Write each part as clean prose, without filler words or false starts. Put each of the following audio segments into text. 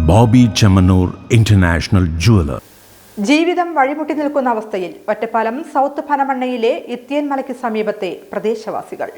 Bobby Chemmanur international jeweller. ജീവിതം വഴിമുട്ടി നിൽക്കുന്ന അവസ്ഥയിൽ ഒറ്റപ്പാലം സൗത്ത് പനമണ്ണയിലെ ഇത്തിയൻ മലയ്ക്ക് സമീപത്തെ പ്രദേശവാസികൾ.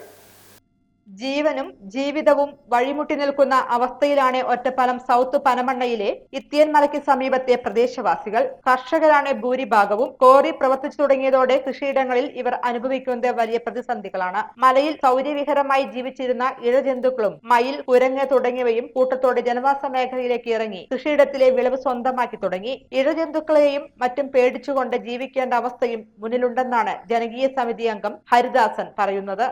ജീവനും ജീവിതവും വഴിമുട്ടി നിൽക്കുന്ന അവസ്ഥയിലാണ് ഒറ്റപ്പാലം സൗത്ത് പനമണ്ണയിലെ ഇത്തിയൻ മലയ്ക്ക് സമീപത്തെ പ്രദേശവാസികൾ. കർഷകരാണ് ഭൂരിഭാഗവും. കോറി പ്രവർത്തിച്ചു തുടങ്ങിയതോടെ കൃഷിയിടങ്ങളിൽ ഇവർ അനുഭവിക്കുന്നത് വലിയ പ്രതിസന്ധികളാണ്. മലയിൽ സൗര്യവിഹരമായി ജീവിച്ചിരുന്ന ഇഴജന്തുക്കളും മയിൽ, കുരങ്ങ് തുടങ്ങിയവയും കൂട്ടത്തോടെ ജനവാസ മേഖലയിലേക്ക് ഇറങ്ങി കൃഷിയിടത്തിലെ വിളവ് സ്വന്തമാക്കി തുടങ്ങി. ഇഴജന്തുക്കളെയും മറ്റും പേടിച്ചുകൊണ്ട് ജീവിക്കേണ്ട അവസ്ഥയും മുന്നിലുണ്ടെന്നാണ് ജനകീയ സമിതി അംഗം ഹരിദാസൻ പറയുന്നത്.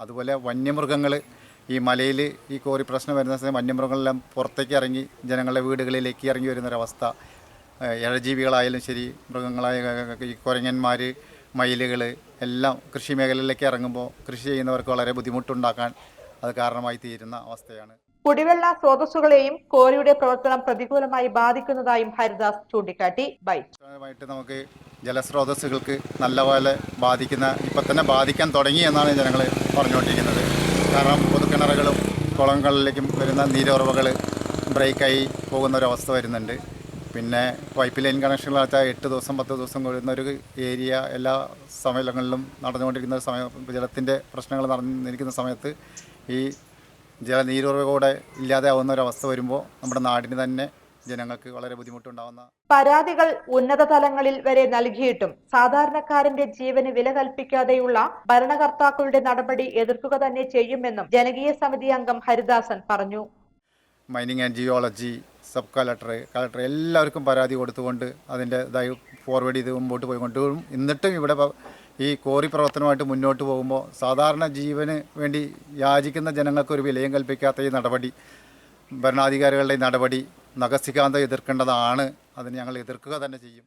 അതുപോലെ വന്യമൃഗങ്ങൾ ഈ മലയിൽ ഈ കോറി പ്രശ്നം വരുന്ന സമയം വന്യമൃഗങ്ങളെല്ലാം പുറത്തേക്ക് ഇറങ്ങി ജനങ്ങളുടെ വീടുകളിലേക്ക് ഇറങ്ങി വരുന്നൊരവസ്ഥ. ഇഴജീവികളായാലും ശരി, മൃഗങ്ങളായ ഈ കുരങ്ങന്മാർ, മയിലുകൾ എല്ലാം കൃഷി മേഖലയിലേക്ക് ഇറങ്ങുമ്പോൾ കൃഷി ചെയ്യുന്നവർക്ക് വളരെ ബുദ്ധിമുട്ടുണ്ടാക്കാൻ അത് കാരണമായി തീരുന്ന അവസ്ഥയാണ്. കുടിവെള്ള സ്രോതസ്സുകളെയും കോറിയുടെ പ്രവർത്തനം പ്രതികൂലമായി ബാധിക്കുന്നതായും ഹരിദാസ് ചൂണ്ടിക്കാട്ടി. നമുക്ക് ജലസ്രോതസ്സുകൾക്ക് നല്ലപോലെ ഇപ്പം തന്നെ ബാധിക്കാൻ തുടങ്ങി എന്നാണ് ജനങ്ങൾ പറഞ്ഞുകൊണ്ടിരിക്കുന്നത്. കാരണം പൊതുക്കിണറുകളും കുളങ്ങളിലേക്കും വരുന്ന നീരുറവകൾ ബ്രേക്കായി പോകുന്നൊരവസ്ഥ വരുന്നുണ്ട്. പിന്നെ പൈപ്പ് ലൈൻ കണക്ഷനുകൾ വെച്ചാൽ 8 ദിവസം 10 ദിവസം കൊള്ളുന്നൊരു ഏരിയ എല്ലാ സമയങ്ങളിലും നടന്നുകൊണ്ടിരിക്കുന്ന ജലത്തിൻ്റെ പ്രശ്നങ്ങൾ നടന്നിരിക്കുന്ന സമയത്ത് ഈ നീരുറവ കൂടെ ഇല്ലാതെ ആവുന്ന ഒരവസ്ഥ വരുമ്പോൾ നമ്മുടെ നാടിന് തന്നെ ജനങ്ങൾക്ക് വളരെ ബുദ്ധിമുട്ടുണ്ടാവുന്ന. പരാതികൾ ഉന്നത തലങ്ങളിൽ വരെ നൽകിയിട്ടും സാധാരണക്കാരന്റെ ജീവന് വില കൽപ്പിക്കാതെയുള്ള ഭരണകർത്താക്കളുടെ നടപടി എതിർക്കുക തന്നെ ചെയ്യുമെന്നും ജനകീയ സമിതി അംഗം ഹരിദാസൻ പറഞ്ഞു. Mining and geology, sub collector എല്ലാവർക്കും പരാതി കൊടുത്തുകൊണ്ട് അതിൻ്റെ ഫോർവേഡ് ചെയ്ത് മുമ്പോട്ട് പോയിക്കൊണ്ടും എന്നിട്ടും ഇവിടെ ഈ കോറി പ്രവർത്തനമായിട്ട് മുന്നോട്ട് പോകുമ്പോൾ സാധാരണ ജീവന് വേണ്ടി യാചിക്കുന്ന ജനങ്ങൾക്ക് ഒരു വിലയും കൽപ്പിക്കാത്ത ഈ നടപടി, ഭരണാധികാരികളുടെ നടപടി നഖശിഖാന്തം എതിർക്കേണ്ടതാണ്. അതിന് ഞങ്ങൾ എതിർക്കുക തന്നെ ചെയ്യും.